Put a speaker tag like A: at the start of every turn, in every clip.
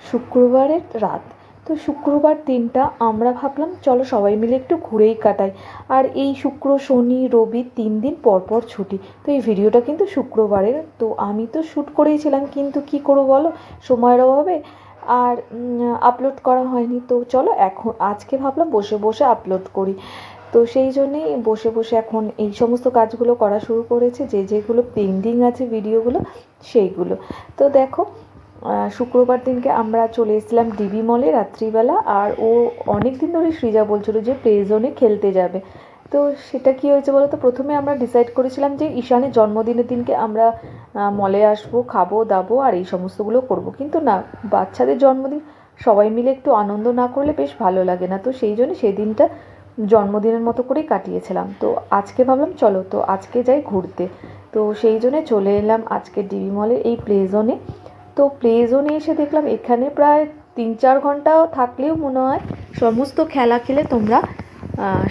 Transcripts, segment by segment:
A: শুক্রবারের রাত। তো শুক্রবার দিনটা আমরা ভাবলাম চলো সবাই মিলে একটু ঘুরেই কাটাই। আর এই শুক্র শনি রবি 3 দিন পর পর ছুটি। তো এই ভিডিওটা কিন্তু শুক্রবারের। তো আমি তো শ্যুট করেইছিলাম, কিন্তু কি করবো বলো, সময়ের অভাবে আর আপলোড করা হয়নি। তো চলো এখন আজকে ভাবলাম বসে বসে আপলোড করি। তো সেই জন্যেই বসে বসে এখন এই সমস্ত কাজগুলো করা শুরু করেছে, যেগুলো পেন্ডিং আছে ভিডিওগুলো সেইগুলো। তো দেখো, শুক্রবার দিনকে আমরা চলে এসেছিলাম ডিবি মলে রাত্রিবেলা। আর ও অনেক দিন ধরে সৃজা বলছিল যে প্লে জোনে খেলতে যাবে। তো সেটা কি হয়েছে বলো তো, প্রথমে আমরা ডিসাইড করেছিলাম যে ঈশানের জন্মদিনের দিনকে আমরা মলে আসবো, খাবো দাবো আর এই সমস্তগুলো করব। কিন্তু না, বাচ্চাদের জন্মদিন সবাই মিলে একটু আনন্দ না করলে বেশ ভালো লাগে না। তো সেই জন্য সেই দিনটা জন্মদিনের মতো করেই কাটিয়েছিলাম। তো আজকে ভাবলাম চলো তো আজকে যাই ঘুরতে। তো সেই জন্যে চলে এলাম আজকে ডিবি মলের এই প্লে জোনে। তো প্লে জোনে এসে দেখলাম এখানে প্রায় 3-4 ঘন্টা থাকলেও মনে হয় সমস্ত খেলা খেলে তোমরা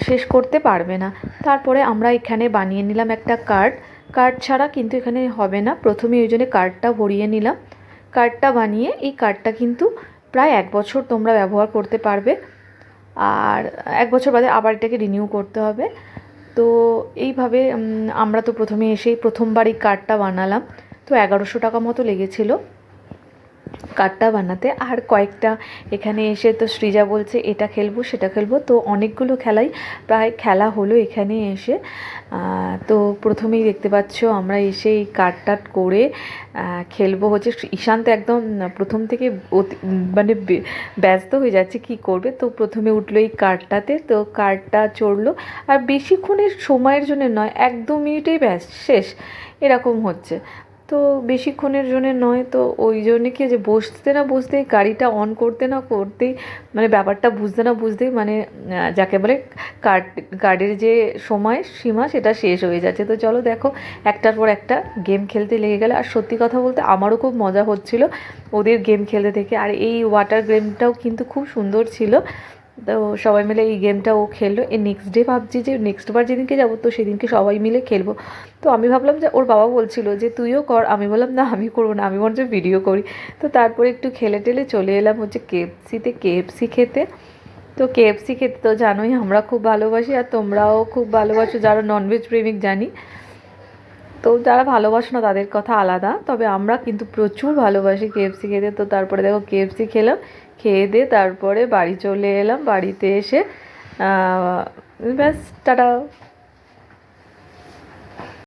A: শেষ করতে পারবে না। তারপরে আমরা এখানে বানিয়ে নিলাম একটা কার্ড ছাড়া কিন্তু এখানে হবে না। প্রথমে ওই জন্য কার্ডটা ভরিয়ে নিলাম। কার্ডটা বানিয়ে এই কার্ডটা কিন্তু প্রায় 1 বছর তোমরা ব্যবহার করতে পারবে। আর 1 বছর বাদে আবার এটাকে রিনিউ করতে হবে। তো এইভাবে আমরা তো প্রথমে এসেই প্রথমবার এই কার্ডটা বানালাম। তো 1100 টাকা মতো লেগেছিলো কার্ডটা বানাতে। আর কয়েকটা এখানে এসে তো সৃজা বলছে এটা খেলবো সেটা খেলবো। তো অনেকগুলো খেলাই প্রায় খেলা হলো এখানে এসে। তো প্রথমেই দেখতে পাচ্ছ আমরা এসে এই কার্ডটা করে খেলবো হচ্ছে। ঈশান তো একদম প্রথম থেকে মানে ব্যস্ত হয়ে যাচ্ছে কি করবে। তো প্রথমে উঠলো এই কার্ডটাতে, তো কার্ডটা চড়লো। আর বেশিক্ষণের সময়ের জন্য নয়, 1-2 মিনিটেই ব্যাস শেষ এরকম হচ্ছে। তো বেশিক্ষণের জন্য নয়, তো ওই জন্যে কি যে বসতে না বসতেই গাড়িটা অন করতে না করতেই মানে ব্যাপারটা বুঝতে না বুঝতেই মানে যাকে বলে কার্ডের যে সময় সীমা সেটা শেষ হয়ে যাচ্ছে। তো চলো দেখো একটার পর একটা গেম খেলতে লেগে গেলে। আর সত্যি কথা বলতে আমারও খুব মজা হচ্ছিল ওদের গেম খেলতে থেকে। আর এই ওয়াটার গেমটাও কিন্তু খুব সুন্দর ছিল। তো সবাই মিলে এই গেমটা ও খেললো। এর নেক্সট ডে ভাবছি যে নেক্সট বার যেদিনকে যাবো তো সেদিনকে সবাই মিলে খেলবো। তো আমি ভাবলাম যে ওর বাবা বলছিল যে তুইও কর। আমি বললাম না আমি করবো না, আমি বরঞ্চ ভিডিও করি। তো তারপরে একটু খেলে টেলে চলে এলাম হচ্ছে কেএফসি খেতে। তো কেএফসি খেতে তো জানোই আমরা খুব ভালোবাসি, আর তোমরাও খুব ভালোবাসো যারা ননভেজ প্রেমিক জানি। তো যারা ভালোবাসো না তাদের কথা আলাদা, তবে আমরা কিন্তু প্রচুর ভালোবাসি কেএফসি খেতে। তো তারপরে দেখো কেএফসি খেলাম, খেয়ে দিয়ে তারপরে বাড়ি চলে এলাম। বাড়িতে এসে ব্যাস টাটা।